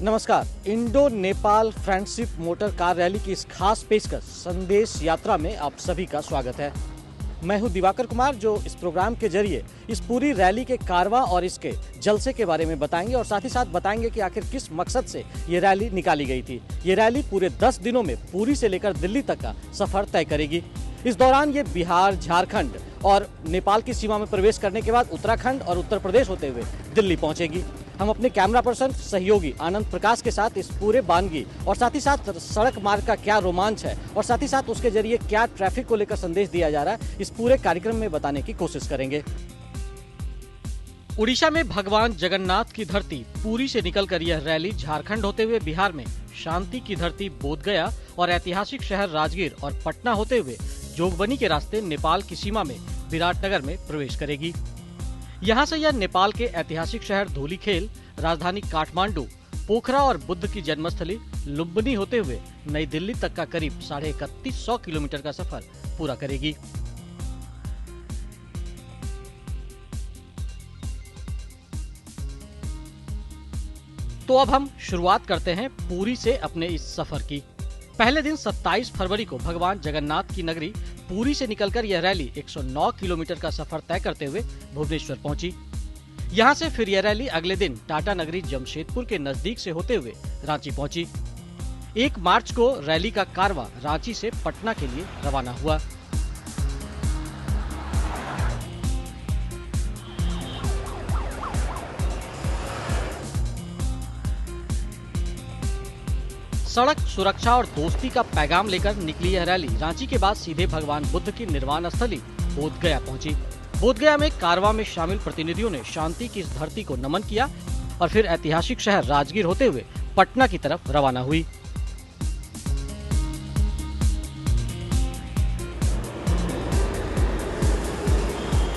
नमस्कार। Indo Nepal friendship motor car rally की इस खास पेशकश संदेश यात्रा में आप सभी का स्वागत है। मैं हूं दिवाकर कुमार, जो इस प्रोग्राम के जरिए इस पूरी रैली के कारवां और इसके जलसे के बारे में बताएंगे और साथ ही साथ बताएंगे कि आखिर किस मकसद से ये रैली निकाली गई थी। ये रैली पूरे 10 दिनों में पुरी से लेकर दिल्ली तक का सफर तय करेगी। इस दौरान ये बिहार, झारखंड और नेपाल की सीमा में प्रवेश करने के बाद उत्तराखंड और उत्तर प्रदेश होते हुए दिल्ली पहुंचेगी। हम अपने कैमरा पर्सन सहयोगी आनंद प्रकाश के साथ इस पूरे बानगी और साथ ही साथ सड़क मार्ग का क्या रोमांच है और साथ ही साथ उसके जरिए क्या ट्रैफिक को लेकर संदेश दिया जा रहा है, इस पूरे कार्यक्रम में बताने की कोशिश करेंगे। उड़ीसा में भगवान जगन्नाथ की धरती पुरी से निकलकर यह रैली झारखंड होते हुए बिहार में शांति की धरती बोधगया और ऐतिहासिक शहर राजगीर और पटना होते हुए जोगबनी के रास्ते नेपाल की सीमा में विराटनगर में प्रवेश करेगी। यहाँ से यह नेपाल के ऐतिहासिक शहर धूलीखेल, राजधानी काठमांडू, पोखरा और बुद्ध की जन्मस्थली लुम्बिनी होते हुए नई दिल्ली तक का करीब 3150 किलोमीटर का सफर पूरा करेगी। तो अब हम शुरुआत करते हैं पुरी से अपने इस सफर की। पहले दिन 27 फरवरी को भगवान जगन्नाथ की नगरी पुरी से निकलकर यह रैली 109 किलोमीटर का सफर तय करते हुए भुवनेश्वर पहुंची। यहां से फिर यह रैली अगले दिन टाटा नगरी जमशेदपुर के नजदीक से होते हुए रांची पहुंची। 1 मार्च को रैली का कारवां रांची से पटना के लिए रवाना हुआ। सड़क सुरक्षा और दोस्ती का पैगाम लेकर निकली यह रैली रांची के बाद सीधे भगवान बुद्ध की निर्वाण स्थली बोधगया पहुंची। बोधगया में कारवां में शामिल प्रतिनिधियों ने शांति की इस धरती को नमन किया और फिर ऐतिहासिक शहर राजगीर होते हुए पटना की तरफ रवाना हुई।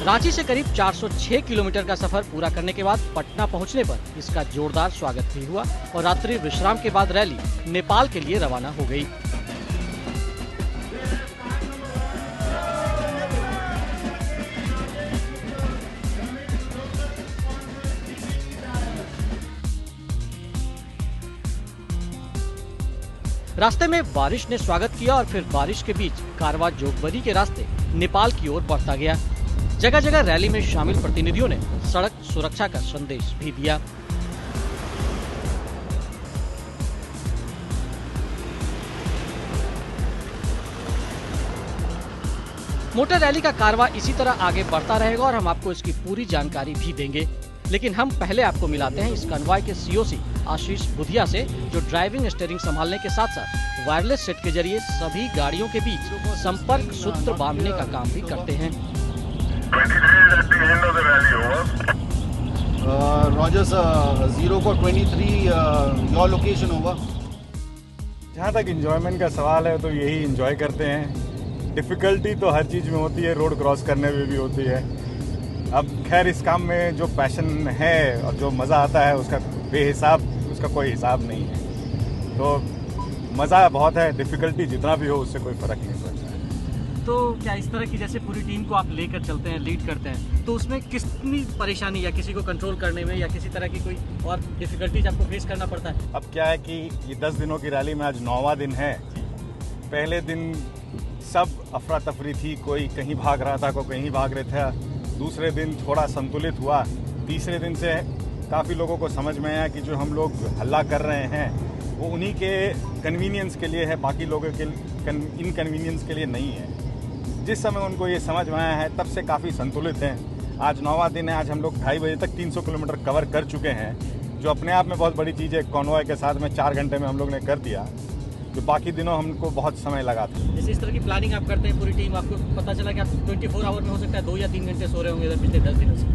रांची से करीब 406 किलोमीटर का सफर पूरा करने के बाद पटना पहुंचने पर इसका जोरदार स्वागत भी हुआ और रात्रि विश्राम के बाद रैली नेपाल के लिए रवाना हो गई। रास्ते में बारिश ने स्वागत किया और फिर बारिश के बीच कारवां जोगबनी के रास्ते नेपाल की ओर बढ़ता गया। जगह जगह रैली में शामिल प्रतिनिधियों ने सड़क सुरक्षा का संदेश भी दिया। मोटर रैली का कारवां इसी तरह आगे बढ़ता रहेगा और हम आपको इसकी पूरी जानकारी भी देंगे, लेकिन हम पहले आपको मिलाते हैं इस कन्वॉय के सीओसी आशीष बुधिया से, जो ड्राइविंग स्टीयरिंग संभालने के साथ साथ वायरलेस सेट के जरिए सभी गाड़ियों के बीच संपर्क सूत्र बांधने का काम भी करते हैं। Rogers 0 for 23 your location होगा। जहाँ तक इंजॉयमेंट का सवाल है तो यही इंजॉय करते हैं। डिफ़िकल्टी तो हर चीज़ में होती है, रोड क्रॉस करने में भी होती है। अब खैर इस काम में जो पैशन है और जो मज़ा आता है उसका बेहिसाब, उसका कोई हिसाब नहीं है। तो मज़ा बहुत है, डिफ़िकल्टी जितना भी हो उससे कोई फ़र्क नहीं पड़ता। तो क्या इस तरह की जैसे पूरी टीम को आप लेकर चलते हैं, लीड करते हैं, तो उसमें कितनी परेशानी या किसी को कंट्रोल करने में या किसी तरह की कोई और डिफिकल्टीज आपको फेस करना पड़ता है? अब क्या है कि ये 10 दिनों की रैली में आज 9वां दिन है। पहले दिन सब अफरा तफरी थी, कोई कहीं भाग रहा था, कोई कहीं भाग रहे थे। दूसरे दिन थोड़ा संतुलित हुआ। तीसरे दिन से काफ़ी लोगों को समझ में आया कि जो हम लोग हल्ला कर रहे हैं वो उन्हीं के कन्वीनियंस के लिए है, बाकी लोगों के इनकन्वीनियंस के लिए नहीं है। जिस समय उनको ये समझ में आया है तब से काफ़ी संतुलित हैं। आज 9वां दिन है। आज हम लोग 2:30 बजे तक 300 किलोमीटर कवर कर चुके हैं, जो अपने आप में बहुत बड़ी चीज़ है। कॉन्वॉय के साथ में 4 घंटे में हम लोग ने कर दिया, जो बाकी दिनों हमको बहुत समय लगा था। जैसे इस तरह की प्लानिंग आप करते हैं पूरी टीम, आपको पता चला कि आप 24 आवर में हो सकता है 2 या 3 घंटे सो रहे होंगे पिछले 10 दिनों से।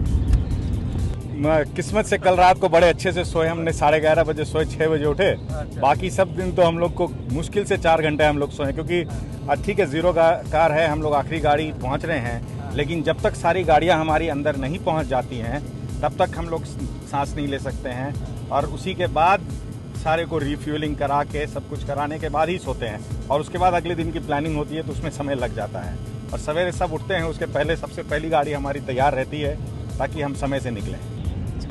किस्मत से कल रात को बड़े अच्छे से सोए। हमने 11:30 बजे सोए, 6 बजे उठे। बाकी सब दिन तो हम लोग को मुश्किल से 4 घंटे हम लोग सोए, क्योंकि ठीक है ज़ीरो कार है, हम लोग आखिरी गाड़ी पहुंच रहे हैं, लेकिन जब तक सारी गाड़ियां हमारी अंदर नहीं पहुंच जाती हैं तब तक हम लोग सांस नहीं ले सकते हैं। और उसी के बाद सारे को रिफ्यूलिंग करा के सब कुछ कराने के बाद ही सोते हैं, और उसके बाद अगले दिन की प्लानिंग होती है तो उसमें समय लग जाता है। और सवेरे सब उठते हैं, उसके पहले सबसे पहली गाड़ी हमारी तैयार रहती है ताकि हम समय से निकलें।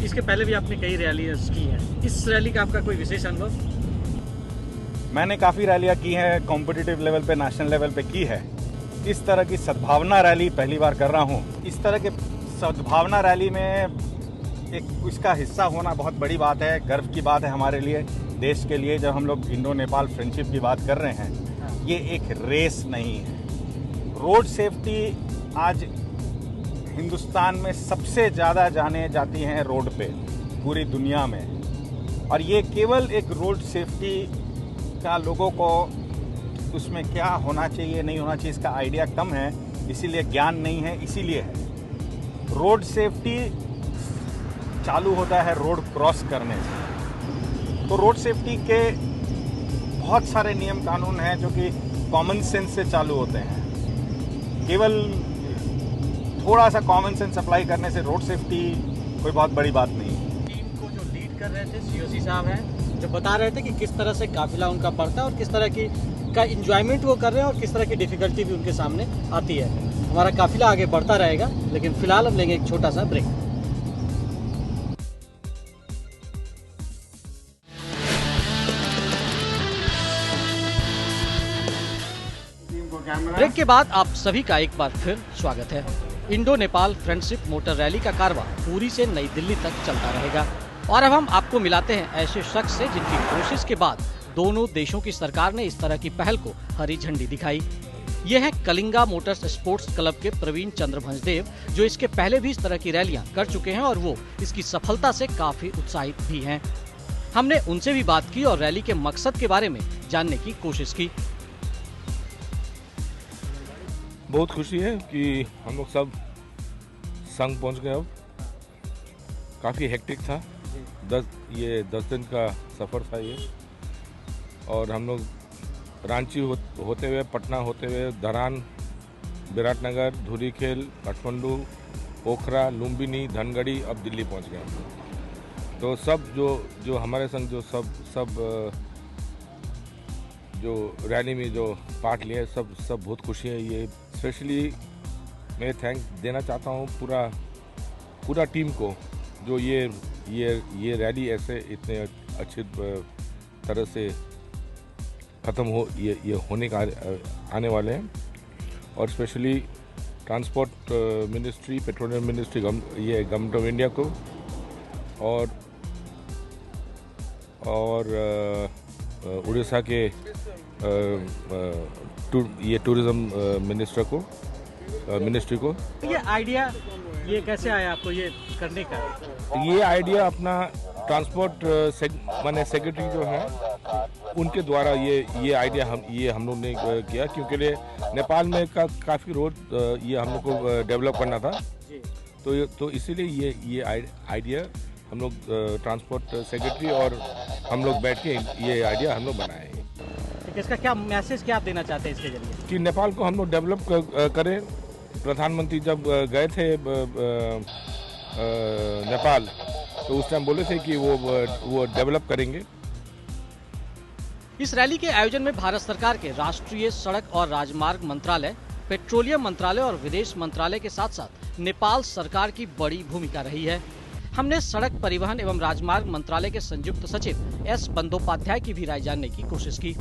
इसके पहले भी आपने कई रैलीज की हैं, इस रैली का आपका कोई विशेष अनुभव? मैंने काफ़ी रैलियाँ की हैं, कॉम्पिटिटिव लेवल पे, नेशनल लेवल पे की है। इस तरह की सद्भावना रैली पहली बार कर रहा हूँ। इस तरह के सद्भावना रैली में एक इसका हिस्सा होना बहुत बड़ी बात है, गर्व की बात है हमारे लिए, देश के लिए। जब हम लोग इंडो नेपाल फ्रेंडशिप की बात कर रहे हैं, ये एक रेस नहीं है। रोड सेफ्टी आज हिंदुस्तान में सबसे ज़्यादा जाने जाती हैं रोड पे पूरी दुनिया में, और ये केवल एक रोड सेफ्टी का लोगों को उसमें क्या होना चाहिए नहीं होना चाहिए इसका आइडिया कम है, इसीलिए ज्ञान नहीं है, इसीलिए है। रोड सेफ्टी चालू होता है रोड क्रॉस करने से। तो रोड सेफ्टी के बहुत सारे नियम कानून हैं जो कि कॉमन सेंस से चालू होते हैं। केवल थोड़ा सा कॉमन सेंस अप्लाई करने से रोड सेफ्टी कोई बहुत बड़ी बात नहीं है। टीम को जो लीड कर रहे थे सीओसी साहब हैं, जो बता रहे थे कि किस तरह से काफिला उनका बढ़ता है और किस तरह की का इंजॉयमेंट वो कर रहे हैं और किस तरह की डिफिकल्टी भी उनके सामने आती है। हमारा काफिला आगे बढ़ता रहेगा, लेकिन फिलहाल हम लेंगे एक छोटा सा ब्रेक। ब्रेक के बाद आप सभी का एक बार फिर स्वागत है। Indo Nepal friendship motor rally का कारवां पुरी से नई दिल्ली तक चलता रहेगा, और अब हम आपको मिलाते हैं ऐसे शख्स से जिनकी कोशिश के बाद दोनों देशों की सरकार ने इस तरह की पहल को हरी झंडी दिखाई। ये हैं कलिंगा मोटर्स स्पोर्ट्स क्लब के प्रवीण चंद्र भंजदेव, जो इसके पहले भी इस तरह की रैलियां कर चुके हैं और वो इसकी सफलता से काफी उत्साहित भी हैं। हमने उनसे भी बात की और रैली के मकसद के बारे में जानने की कोशिश की। बहुत खुशी है कि हम लोग सब संग पहुंच गए। अब काफ़ी हेक्टिक था, 10 दिन का सफ़र था ये, और हम लोग रांची होते हुए, पटना होते हुए, धरान, विराटनगर, धुरीखेल, काठमांडू, पोखरा, लुम्बिनी, धनगढ़ी, अब दिल्ली पहुंच गए। तो सब जो हमारे संग जो सब जो रैली में जो पार्ट लिए, सब बहुत खुशी है। ये स्पेशली मैं थैंक देना चाहता हूँ पूरा टीम को, जो ये रैली ऐसे इतने अच्छी तरह से ख़त्म हो ये होने का आने वाले हैं। और specially transport ministry, petroleum ministry, ये गवर्नमेंट ऑफ इंडिया को, और उड़ीसा के ये टूरिज्म मिनिस्ट्री को। ये आइडिया ये कैसे आया आपको ये करने का? ये आइडिया अपना ट्रांसपोर्ट माने सेक्रेटरी जो है उनके द्वारा ये आइडिया हम लोग ने किया, क्योंकि नेपाल में काफ़ी रोड ये हम लोग को डेवलप करना था। तो इसीलिए ये आइडिया हम लोग ट्रांसपोर्ट सेक्रेटरी और हम लोग बैठ के ये आइडिया हम लोग बनाए हैं। इसका क्या मैसेज क्या आप देना चाहते हैं इसके जरिए? कि नेपाल को हम लोग डेवलप करें। प्रधानमंत्री जब गए थे नेपाल, तो उस टाइम बोले थे कि वो डेवलप करेंगे। इस रैली के आयोजन में भारत सरकार के राष्ट्रीय सड़क और राजमार्ग मंत्रालय, पेट्रोलियम मंत्रालय और विदेश मंत्रालय के साथ साथ नेपाल सरकार की बड़ी भूमिका रही है। हमने सड़क परिवहन एवं राजमार्ग मंत्रालय के संयुक्त सचिव एस बंदोपाध्याय की भी राय जानने की कोशिश की।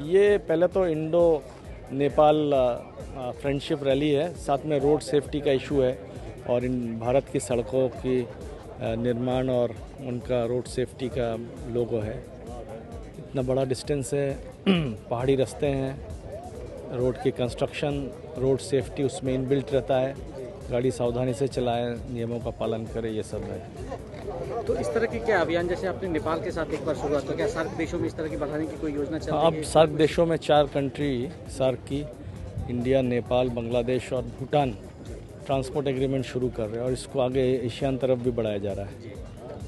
ये पहले तो इंडो नेपाल फ्रेंडशिप रैली है, साथ में रोड सेफ्टी का इशू है, और इन भारत की सड़कों की निर्माण और उनका रोड सेफ्टी का लोगो है। इतना बड़ा डिस्टेंस है, पहाड़ी रास्ते हैं, रोड की कंस्ट्रक्शन, रोड सेफ्टी उसमें इनबिल्ट रहता है, गाड़ी सावधानी से चलाएं, नियमों का पालन करें, ये सब है। तो इस तरह की क्या अभियान, जैसे आपने नेपाल के साथ एक बार शुरुआत, तो क्या सार्क देशों में इस तरह की बढ़ाने की कोई योजना चल रही है? अब सार्क देशों में 4 कंट्री सार्क की, इंडिया, नेपाल, बांग्लादेश और भूटान ट्रांसपोर्ट एग्रीमेंट शुरू कर रहे हैं, और इसको आगे एशियान तरफ भी बढ़ाया जा रहा है।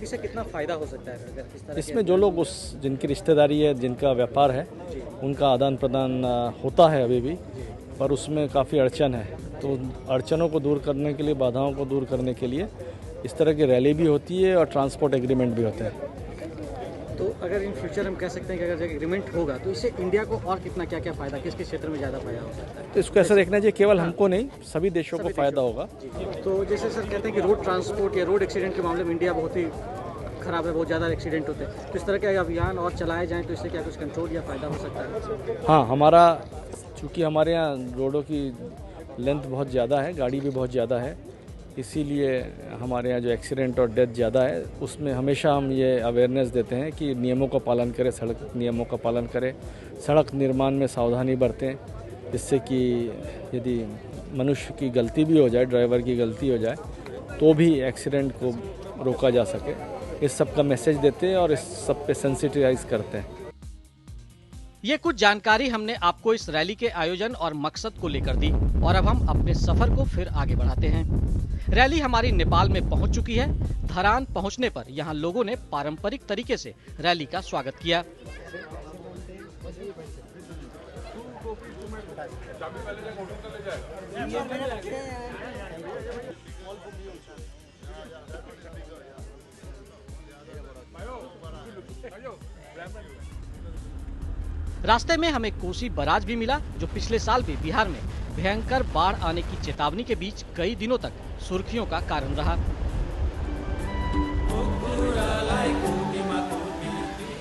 इससे कितना फायदा हो सकता है अगर इस तरह इसमें जो लोग जिनकी रिश्तेदारी है, जिनका व्यापार है, उनका आदान प्रदान होता है अभी भी, पर उसमें काफ़ी अड़चन है। तो अड़चनों को दूर करने के लिए, बाधाओं को दूर करने के लिए इस तरह की रैली भी होती है और ट्रांसपोर्ट एग्रीमेंट भी होते हैं। तो अगर इन फ्यूचर हम कह सकते हैं कि अगर एग्रीमेंट होगा तो इससे इंडिया को और कितना क्या क्या फायदा, किसके क्षेत्र में ज़्यादा फायदा हो सकता है? तो इसको ऐसा देखना चाहिए केवल हमको नहीं, सभी देशों को फायदा होगा। तो जैसे सर कहते हैं कि रोड ट्रांसपोर्ट या रोड एक्सीडेंट के मामले में इंडिया बहुत ही खराब है, बहुत ज़्यादा एक्सीडेंट होते हैं, तो इस तरह के अभियान और चलाए जाएँ तो इससे क्या कुछ कंट्रोल या फ़ायदा हो सकता है? हाँ, हमारा चूँकि हमारे यहाँ रोडों की लेंथ बहुत ज़्यादा है, गाड़ी भी बहुत ज़्यादा है, इसीलिए हमारे यहाँ जो एक्सीडेंट और डेथ ज़्यादा है, उसमें हमेशा हम ये अवेयरनेस देते हैं कि नियमों का पालन करें, सड़क नियमों का पालन करें, सड़क निर्माण में सावधानी बरतें, जिससे कि यदि मनुष्य की गलती भी हो जाए, ड्राइवर की गलती हो जाए, तो भी एक्सीडेंट को रोका जा सके। इस सब का मैसेज देते हैं और इस सब पे सेंसिटाइज करते हैं। ये कुछ जानकारी हमने आपको इस रैली के आयोजन और मकसद को लेकर दी और अब हम अपने सफर को फिर आगे बढ़ाते हैं। रैली हमारी नेपाल में पहुंच चुकी है। धरान पहुंचने पर यहां लोगों ने पारंपरिक तरीके से रैली का स्वागत किया। रास्ते में हमें कोसी बराज भी मिला, जो पिछले साल भी बिहार में भयंकर बाढ़ आने की चेतावनी के बीच कई दिनों तक सुर्खियों का कारण रहा।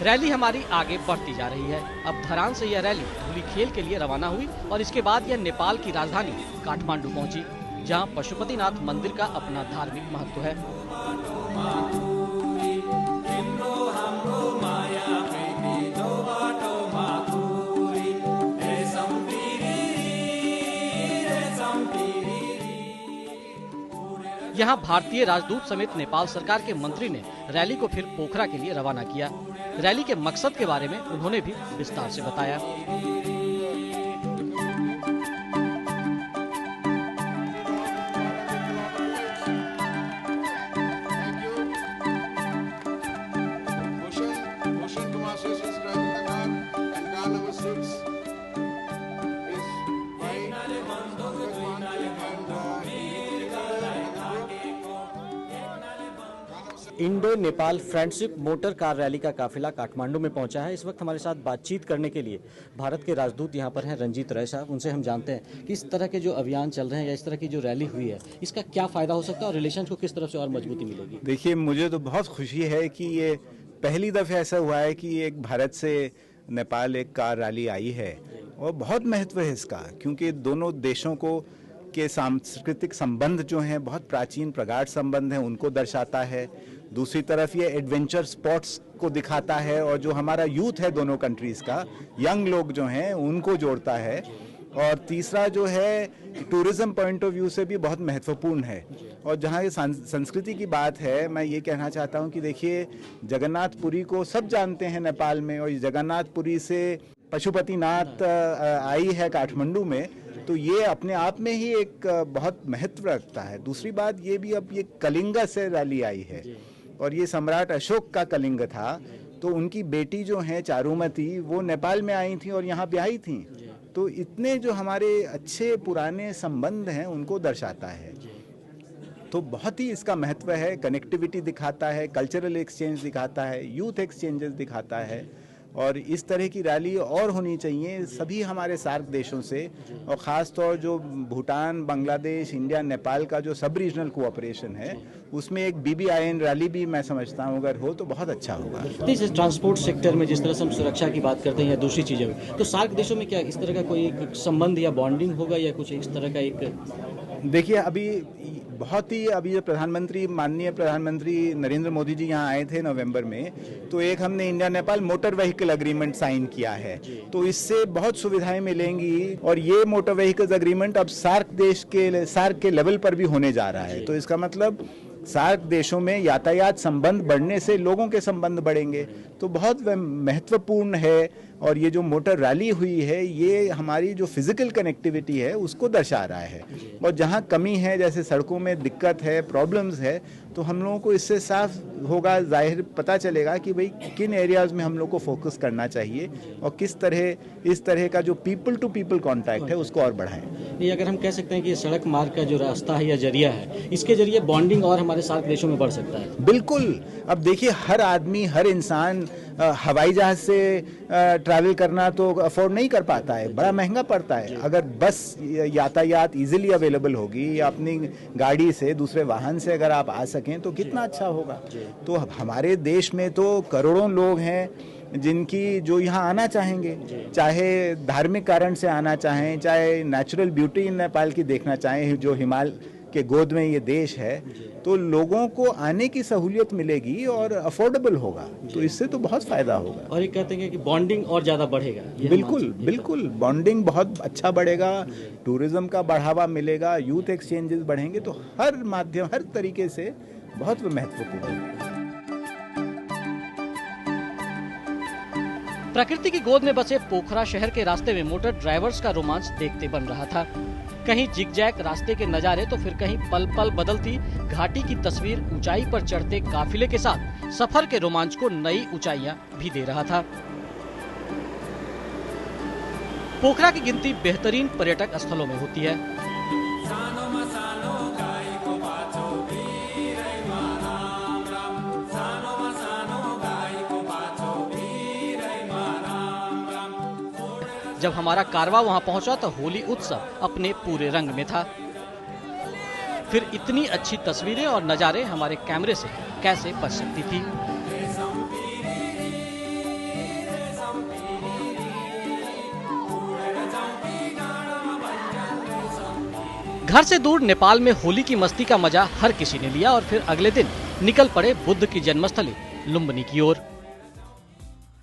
रैली हमारी आगे बढ़ती जा रही है। अब धरान से यह रैली धूलीखेल के लिए रवाना हुई और इसके बाद यह नेपाल की राजधानी काठमांडू पहुंची, जहां पशुपतिनाथ मंदिर का अपना धार्मिक महत्व है। यहाँ भारतीय राजदूत समेत नेपाल सरकार के मंत्री ने रैली को फिर पोखरा के लिए रवाना किया। रैली के मकसद के बारे में उन्होंने भी विस्तार से बताया। Indo Nepal friendship motor car rally का काफिला काठमांडू में पहुंचा है। इस वक्त हमारे साथ बातचीत करने के लिए भारत के राजदूत यहां पर हैं, रंजीत रॉय साहब। उनसे हम जानते हैं कि इस तरह के जो अभियान चल रहे हैं या इस तरह की जो रैली हुई है, इसका क्या फायदा हो सकता है और रिलेशन को किस तरफ से और मजबूती मिलेगी? देखिए, मुझे तो बहुत खुशी है कि ये पहली दफ़ा ऐसा हुआ है कि एक भारत से नेपाल एक कार रैली आई है और बहुत महत्व है इसका, क्योंकि दोनों देशों को के सांस्कृतिक संबंध जो हैं बहुत प्राचीन प्रगाढ़ संबंध हैं, उनको दर्शाता है। दूसरी तरफ ये एडवेंचर स्पोर्ट्स को दिखाता है और जो हमारा यूथ है दोनों कंट्रीज़ का, यंग लोग जो हैं उनको जोड़ता है। और तीसरा जो है टूरिज्म पॉइंट ऑफ व्यू से भी बहुत महत्वपूर्ण है। और जहाँ ये संस्कृति की बात है, मैं ये कहना चाहता हूँ कि देखिए, जगन्नाथपुरी को सब जानते हैं नेपाल में, और जगन्नाथपुरी से पशुपतिनाथ आई है काठमांडू में, तो ये अपने आप में ही एक बहुत महत्व रखता है। दूसरी बात ये भी, अब ये कलिंगा से रैली आई है और ये सम्राट अशोक का कलिंग था, तो उनकी बेटी जो है चारुमती, वो नेपाल में आई थी और यहाँ ब्याही थी। तो इतने जो हमारे अच्छे पुराने संबंध हैं उनको दर्शाता है, तो बहुत ही इसका महत्व है। कनेक्टिविटी दिखाता है, कल्चरल एक्सचेंज दिखाता है, यूथ एक्सचेंजेस दिखाता है, और इस तरह की रैली और होनी चाहिए सभी हमारे सार्क देशों से, और ख़ास तौर जो भूटान, बांग्लादेश, इंडिया, नेपाल का जो सब रीजनल कोऑपरेशन है, उसमें एक BBIN रैली भी मैं समझता हूँ अगर हो तो बहुत अच्छा होगा। ट्रांसपोर्ट सेक्टर में जिस तरह से हम सुरक्षा की बात करते हैं या दूसरी चीज़ों में, तो सार्क देशों में क्या इस तरह का कोई संबंध या बॉन्डिंग होगा या कुछ इस तरह का? एक देखिए, अभी जो माननीय प्रधानमंत्री नरेंद्र मोदी जी यहाँ आए थे नवंबर में, तो एक हमने India Nepal motor vehicle agreement sign किया है, तो इससे बहुत सुविधाएं मिलेंगी। और ये मोटर व्हीकल एग्रीमेंट अब सार्क के लेवल पर भी होने जा रहा है, तो इसका मतलब सार्क देशों में यातायात संबंध बढ़ने से लोगों के संबंध बढ़ेंगे, तो बहुत महत्वपूर्ण है। और ये जो मोटर रैली हुई है, ये हमारी जो फिजिकल कनेक्टिविटी है उसको दर्शा रहा है, और जहाँ कमी है, जैसे सड़कों में दिक्कत है, प्रॉब्लम्स है, तो हम लोगों को इससे साफ होगा, जाहिर पता चलेगा कि भाई किन एरियाज़ में हम लोग को फोकस करना चाहिए और किस तरह इस तरह का जो पीपल टू पीपल कांटेक्ट है उसको और बढ़ाएं। ये अगर हम कह सकते हैं कि सड़क मार्ग का जो रास्ता है या जरिया है, इसके जरिए बॉन्डिंग और हमारे सार्क देशों में बढ़ सकता है। बिल्कुल। अब देखिए, हर आदमी, हर इंसान हवाई जहाज से ट्रैवल करना तो अफोर्ड नहीं कर पाता है, बड़ा महंगा पड़ता है। अगर बस यातायात इजीली अवेलेबल होगी या अपनी गाड़ी से, दूसरे वाहन से अगर आप आ सकें तो कितना अच्छा होगा। तो हमारे देश में तो करोड़ों लोग हैं जिनकी जो यहाँ आना चाहेंगे, चाहे धार्मिक कारण से आना चाहें, चाहे नेचुरल ब्यूटी इन नेपाल की देखना चाहें, जो हिमालय के गोद में ये देश है, तो लोगों को आने की सहूलियत मिलेगी और अफोर्डेबल होगा, तो इससे तो बहुत फायदा होगा। और ये कहते हैं कि बॉन्डिंग और ज़्यादा बढ़ेगा। बिल्कुल बिल्कुल, बॉन्डिंग बहुत अच्छा बढ़ेगा, टूरिज्म का बढ़ावा मिलेगा, यूथ एक्सचेंजेस बढ़ेंगे, तो हर माध्यम, हर तरीके से बहुत महत्वपूर्ण है। प्रकृति की गोद में बसे पोखरा शहर के रास्ते में मोटर ड्राइवर्स का रोमांच देखते बन रहा था। कहीं जिगजैग रास्ते के नजारे तो फिर कहीं पल पल बदलती घाटी की तस्वीर ऊंचाई पर चढ़ते काफिले के साथ सफर के रोमांच को नई ऊंचाइयां भी दे रहा था। पोखरा की गिनती बेहतरीन पर्यटक स्थलों में होती है। जब हमारा कारवा वहां पहुंचा तो होली उत्सव अपने पूरे रंग में था। फिर इतनी अच्छी तस्वीरें और नजारे हमारे कैमरे से कैसे बच सकती थी। घर से दूर नेपाल में होली की मस्ती का मजा हर किसी ने लिया और फिर अगले दिन निकल पड़े बुद्ध की जन्मस्थली लुम्बिनी की ओर।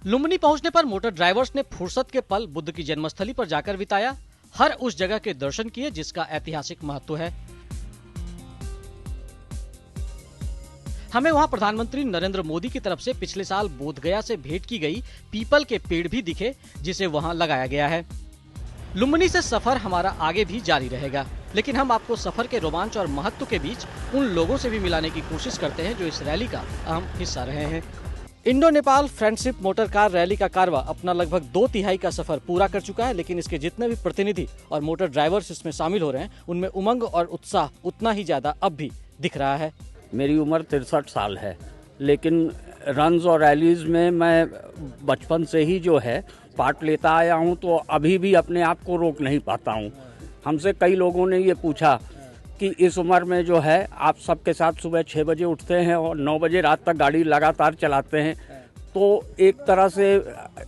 लुम्बिनी पहुंचने पर मोटर ड्राइवर्स ने फुर्सत के पल बुद्ध की जन्मस्थली पर जाकर बिताया। हर उस जगह के दर्शन किए जिसका ऐतिहासिक महत्व है। हमें वहां प्रधानमंत्री नरेंद्र मोदी की तरफ से पिछले साल बोधगया से भेंट की गई पीपल के पेड़ भी दिखे, जिसे वहां लगाया गया है। लुम्बिनी से सफर हमारा आगे भी जारी रहेगा, लेकिन हम आपको सफर के रोमांच और महत्व के बीच उन लोगों से भी मिलाने की कोशिश करते हैं जो इस रैली का अहम हिस्सा रहे हैं। Indo Nepal friendship motor car rally का कारवा अपना लगभग 2/3 का सफर पूरा कर चुका है, लेकिन इसके जितने भी प्रतिनिधि और मोटर ड्राइवर्स इसमें शामिल हो रहे हैं, उनमें उमंग और उत्साह उतना ही ज्यादा अब भी दिख रहा है। मेरी उम्र 63 साल है, लेकिन रन्स और रैलीज में मैं बचपन से ही जो है पार्ट लेता आया हूं, तो अभी भी अपने आप को रोक नहीं पाता हूं। हमसे कई लोगों ने ये पूछा कि इस उम्र में जो है आप सबके साथ सुबह 6 बजे उठते हैं और 9 बजे रात तक गाड़ी लगातार चलाते हैं, तो एक तरह से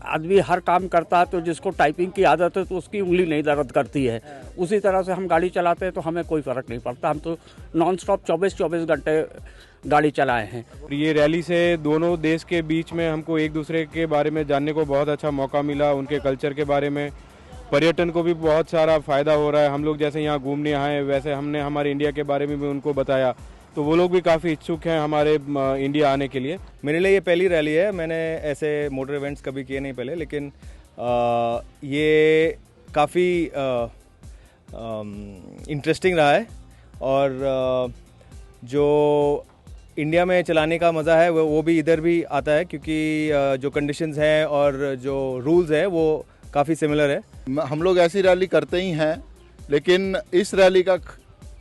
आदमी हर काम करता है तो जिसको टाइपिंग की आदत है तो उसकी उंगली नहीं दर्द करती है। उसी तरह से हम गाड़ी चलाते हैं तो हमें कोई फ़र्क नहीं पड़ता। हम तो नॉन स्टॉप 24 घंटे गाड़ी चलाए हैं। ये रैली से दोनों देश के बीच में हमको एक दूसरे के बारे में जानने को बहुत अच्छा मौका मिला, उनके कल्चर के बारे में। पर्यटन को भी बहुत सारा फ़ायदा हो रहा है। हम लोग जैसे यहाँ घूमने आए, वैसे हमने हमारे इंडिया के बारे में भी उनको बताया, तो वो लोग भी काफ़ी इच्छुक हैं हमारे इंडिया आने के लिए। मेरे लिए ये पहली रैली है, मैंने ऐसे मोटर इवेंट्स कभी किए नहीं पहले, लेकिन ये काफ़ी इंटरेस्टिंग रहा है। और जो इंडिया में चलाने का मज़ा है वो भी इधर भी आता है, क्योंकि जो कंडीशंस हैं और जो रूल्स हैं वो काफ़ी सिमिलर है। हम लोग ऐसी रैली करते ही हैं, लेकिन इस रैली का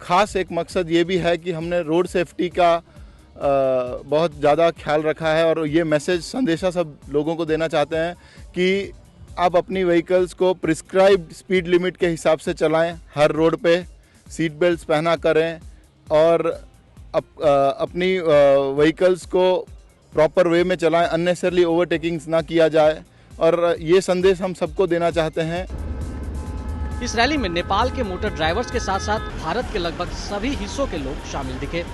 खास एक मकसद ये भी है कि हमने रोड सेफ्टी का बहुत ज़्यादा ख्याल रखा है और ये मैसेज संदेशा सब लोगों को देना चाहते हैं कि आप अपनी व्हीकल्स को प्रिस्क्राइब्ड स्पीड लिमिट के हिसाब से चलाएं, हर रोड पे सीट बेल्ट पहना करें और अपनी व्हीकल्स को प्रॉपर वे में चलाएं, अननेसेसरली ओवरटेकिंग्स ना किया जाए। और ये संदेश हम सबको देना चाहते हैं। इस रैली में नेपाल के मोटर ड्राइवर्स के साथ साथ भारत के लगभग सभी हिस्सों के लोग शामिल दिखे,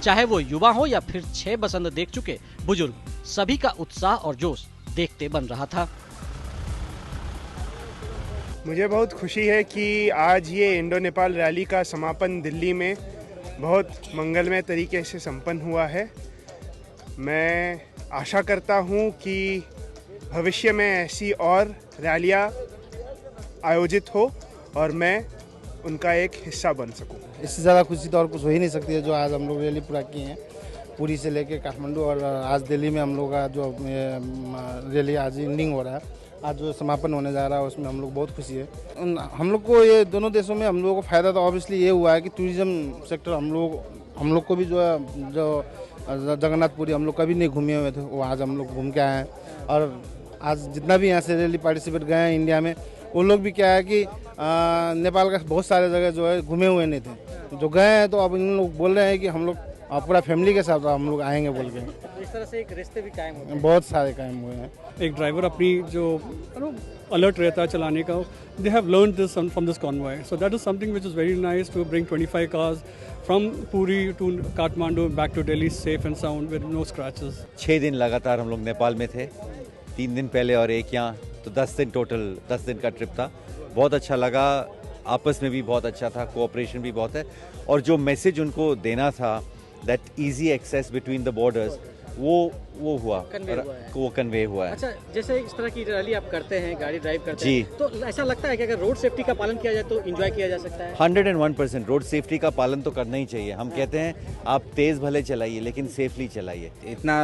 चाहे वो युवा हो या फिर 6 बसंत देख चुके बुजुर्ग। सभी का उत्साह और जोश देखते बन रहा था। मुझे बहुत खुशी है कि आज ये इंडो नेपाल रैली का समापन दिल्ली में बहुत मंगलमय तरीके से संपन्न हुआ है। मैं आशा करता हूँ कि भविष्य में ऐसी और रैलियाँ आयोजित हो और मैं उनका एक हिस्सा बन सकूं। इससे ज़्यादा खुशी तो और कुछ हो ही नहीं सकती है जो आज हम लोग रैली पूरा किए हैं, पुरी से लेके काठमांडू, और आज दिल्ली में हम लोग का जो रैली आज एंडिंग हो रहा है, आज जो समापन होने जा रहा है, उसमें हम लोग बहुत खुशी है। हम लोग को ये दोनों देशों में हम लोगों को फ़ायदा तो ऑब्वियसली ये हुआ है कि टूरिज़्म सेक्टर हम लोग को भी जो है, जो जगन्नाथपुरी हम लोग कभी नहीं घूमे हुए थे, वो आज हम लोग घूम के आए हैं। और आज जितना भी यहाँ से रैली पार्टिसिपेट गए हैं इंडिया में, वो लोग भी क्या है कि नेपाल का बहुत सारे जगह जो है घूमे हुए नहीं थे, जो गए हैं तो अब इन लोग बोल रहे हैं कि हम लोग पूरा फैमिली के साथ हम लोग आएंगे बोल के। तो इस तरह से एक रिश्ते भी कायम होते हैं। बहुत सारे कायम हुए हैं। एक ड्राइवर अपनी जो अलर्ट रहता है चलाने का, they have learn this from this convoy, so that is something which is very nice to bring 25 cars from Puri to Kathmandu back to Delhi safe and sound with no scratches. 6 दिन लगातार हम लोग नेपाल में थे, 3 दिन पहले और एक यहाँ, तो 10 दिन टोटल, 10 दिन का ट्रिप था। बहुत अच्छा लगा, आपस में भी बहुत अच्छा था, कोऑपरेशन भी बहुत है, और जो मैसेज उनको देना था that easy access between the borders, वो हुआ, वो कन्वे हुआ है। अच्छा, जैसे इस तरह की रैली आप करते हैं, गाड़ी ड्राइव करते जी, हैं, तो ऐसा लगता है कि अगर रोड सेफ्टी का पालन किया जाए तो एंजॉय किया जा सकता है? 101% रोड सेफ्टी का पालन तो करना ही चाहिए। हम कहते हैं आप तेज़ भले चलाइए लेकिन सेफली चलाइए। इतना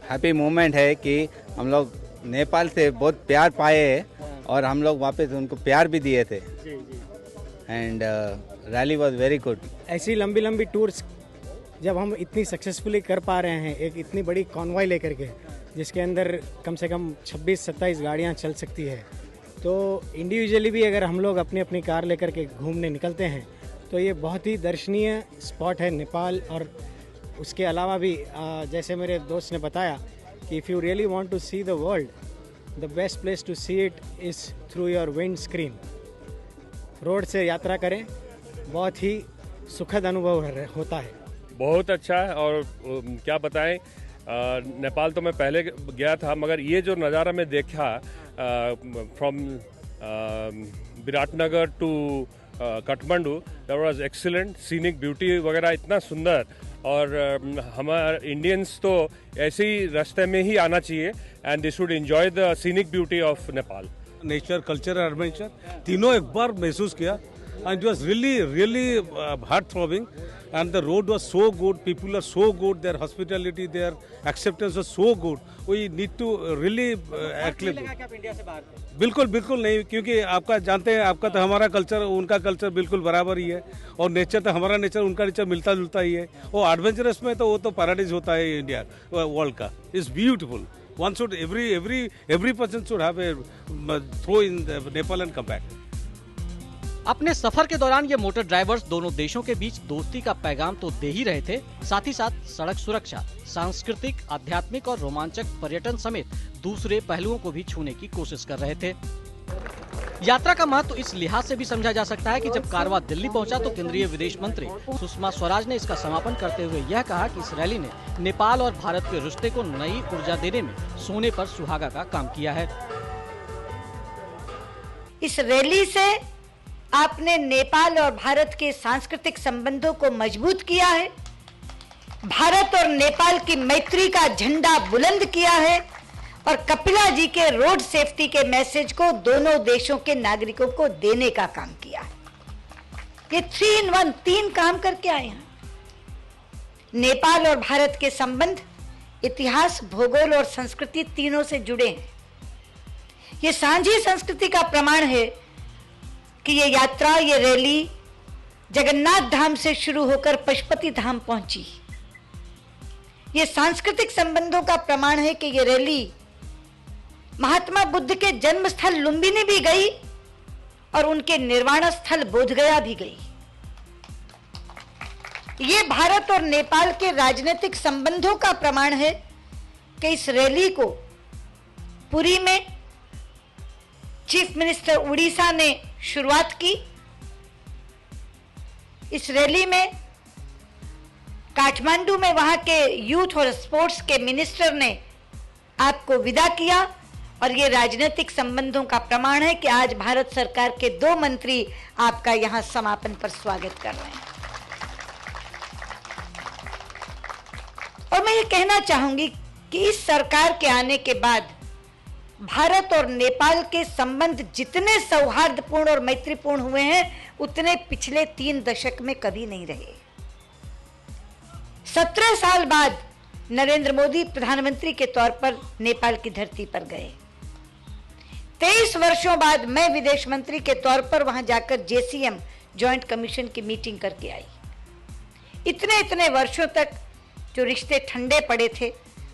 हैप्पी मोमेंट है कि हम लोग नेपाल से बहुत प्यार पाए हैं और हम लोग वापस उनको प्यार भी दिए थे। And rally was very good. ऐसी लंबी लंबी टूर्स जब हम इतनी सक्सेसफुली कर पा रहे हैं, एक इतनी बड़ी कॉन्वॉय लेकर के, जिसके अंदर कम से कम 26-27 गाड़ियां चल सकती है, तो इंडिविजुअली भी अगर हम लोग अपनी अपनी कार लेकर के घूमने निकलते हैं तो ये बहुत ही दर्शनीय स्पॉट है नेपाल। और उसके अलावा भी जैसे मेरे दोस्त ने बताया कि if you really want to see the world, the best place to see it is through your windscreen. Road से यात्रा करें, बहुत ही सुखद अनुभव होता है। बहुत अच्छा है, और क्या बताएं, नेपाल तो मैं पहले गया था, मगर ये जो नज़ारा मैं देखा from Biratnagar to Kathmandu, that was excellent. Scenic beauty वगैरह इतना सुंदर, और हमारे इंडियंस तो ऐसे ही रास्ते में ही आना चाहिए, and they should enjoy the scenic beauty of Nepal. Nature, culture, adventure तीनों एक बार महसूस किया, and it was really heart throbbing, and the road was so good, people are so good, their hospitality, their acceptance was so good. We need to really बिल्कुल नहीं, क्योंकि आपका जानते हैं, आपका तो हमारा कल्चर, उनका कल्चर बिल्कुल बराबर ही है, और नेचर तो हमारा नेचर, उनका नेचर मिलता जुलता ही है। और एडवेंचरस में तो वो तो पैराडाइज होता है इंडिया वर्ल्ड का। It's beautiful. One should every person should have a throw in Nepal and come back. अपने सफर के दौरान ये मोटर ड्राइवर्स दोनों देशों के बीच दोस्ती का पैगाम तो दे ही रहे थे, साथ ही साथ सड़क सुरक्षा, सांस्कृतिक, आध्यात्मिक और रोमांचक पर्यटन समेत दूसरे पहलुओं को भी छूने की कोशिश कर रहे थे। यात्रा का महत्व इस लिहाज से भी समझा जा सकता है कि जब कारवां दिल्ली पहुंचा तो केंद्रीय विदेश मंत्री सुषमा स्वराज ने इसका समापन करते हुए यह कहा कि इस रैली ने नेपाल और भारत के रिश्ते को नई ऊर्जा देने में सोने पर सुहागा का काम किया है। इस रैली से आपने नेपाल और भारत के सांस्कृतिक संबंधों को मजबूत किया है, भारत और नेपाल की मैत्री का झंडा बुलंद किया है, और कपिला जी के रोड सेफ्टी के मैसेज को दोनों देशों के नागरिकों को देने का काम किया है। ये 3 in 1, 3 काम करके आए हैं। नेपाल और भारत के संबंध इतिहास, भूगोल और संस्कृति तीनों से जुड़े हैं। ये सांझी संस्कृति का प्रमाण है कि ये यात्रा, ये रैली जगन्नाथ धाम से शुरू होकर पशुपति धाम पहुंची। ये सांस्कृतिक संबंधों का प्रमाण है कि ये रैली महात्मा बुद्ध के जन्म स्थल लुम्बिनी भी गई और उनके निर्वाण स्थल बोधगया भी गई। ये भारत और नेपाल के राजनीतिक संबंधों का प्रमाण है कि इस रैली को पुरी में चीफ मिनिस्टर उड़ीसा ने शुरुआत की। इस रैली में काठमांडू में वहां के यूथ और स्पोर्ट्स के मिनिस्टर ने आपको विदा किया, और ये राजनीतिक संबंधों का प्रमाण है कि आज भारत सरकार के 2 मंत्री आपका यहां समापन पर स्वागत कर रहे हैं। और मैं ये कहना चाहूंगी कि इस सरकार के आने के बाद भारत और नेपाल के संबंध जितने सौहार्दपूर्ण और मैत्रीपूर्ण हुए हैं, उतने पिछले 3 दशक में कभी नहीं रहे। 17 साल बाद नरेंद्र मोदी प्रधानमंत्री के तौर पर नेपाल की धरती पर गए। 23 वर्षों बाद मैं विदेश मंत्री के तौर पर वहां जाकर JCM जॉइंट कमीशन की मीटिंग करके आई। इतने वर्षों तक जो रिश्ते ठंडे पड़े थे,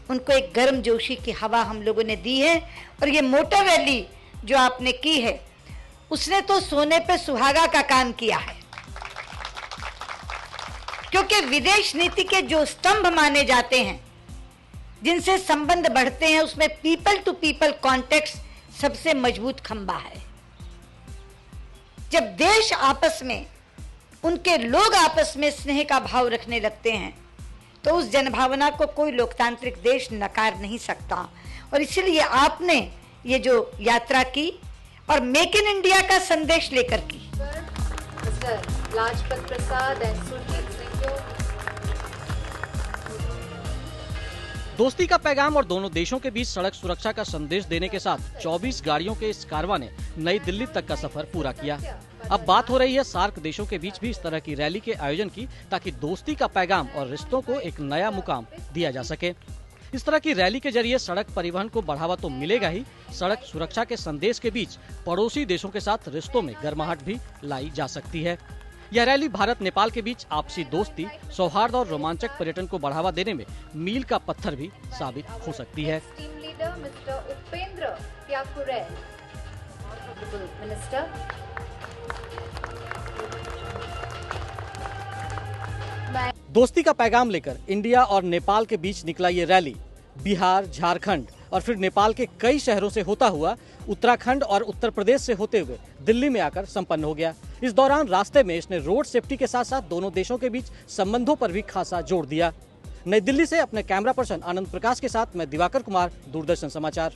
उनको एक गर्म जोशी की हवा हम लोगों ने दी है। और ये मोटर रैली जो आपने की है, उसने तो सोने पे सुहागा का काम किया है, क्योंकि विदेश नीति के जो स्तंभ माने जाते हैं, जिनसे संबंध बढ़ते हैं, उसमें पीपल टू पीपल कॉन्टेक्स्ट सबसे मजबूत खंबा है। जब देश आपस में, उनके लोग आपस में स्नेह का भाव रखने लगते हैं, तो उस जनभावना को कोई लोकतांत्रिक देश नकार नहीं सकता। और इसलिए आपने ये जो यात्रा की और मेक इन इंडिया का संदेश लेकर की। लाजपत प्रसाद एंड सुरजीत सिंह। दोस्ती का पैगाम और दोनों देशों के बीच सड़क सुरक्षा का संदेश देने के साथ 24 गाड़ियों के इस कारवां ने नई दिल्ली तक का सफर पूरा किया। अब बात हो रही है सार्क देशों के बीच भी इस तरह की रैली के आयोजन की, ताकि दोस्ती का पैगाम और रिश्तों को एक नया मुकाम दिया जा सके। इस तरह की रैली के जरिए सड़क परिवहन को बढ़ावा तो मिलेगा ही, सड़क सुरक्षा के संदेश के बीच पड़ोसी देशों के साथ रिश्तों में गर्माहट भी लाई जा सकती है। यह रैली भारत नेपाल के बीच आपसी दोस्ती, सौहार्द और रोमांचक पर्यटन को बढ़ावा देने में मील का पत्थर भी साबित हो सकती है। Team leader mister Upendra Pyakurel, honourable minister. दोस्ती का पैगाम लेकर इंडिया और नेपाल के बीच निकला ये रैली बिहार, झारखंड और फिर नेपाल के कई शहरों से होता हुआ उत्तराखंड और उत्तर प्रदेश से होते हुए दिल्ली में आकर संपन्न हो गया। इस दौरान रास्ते में इसने रोड सेफ्टी के साथ साथ दोनों देशों के बीच संबंधों पर भी खासा जोर दिया। नई दिल्ली से अपने कैमरा पर्सन आनंद प्रकाश के साथ मैं दिवाकर कुमार, दूरदर्शन समाचार।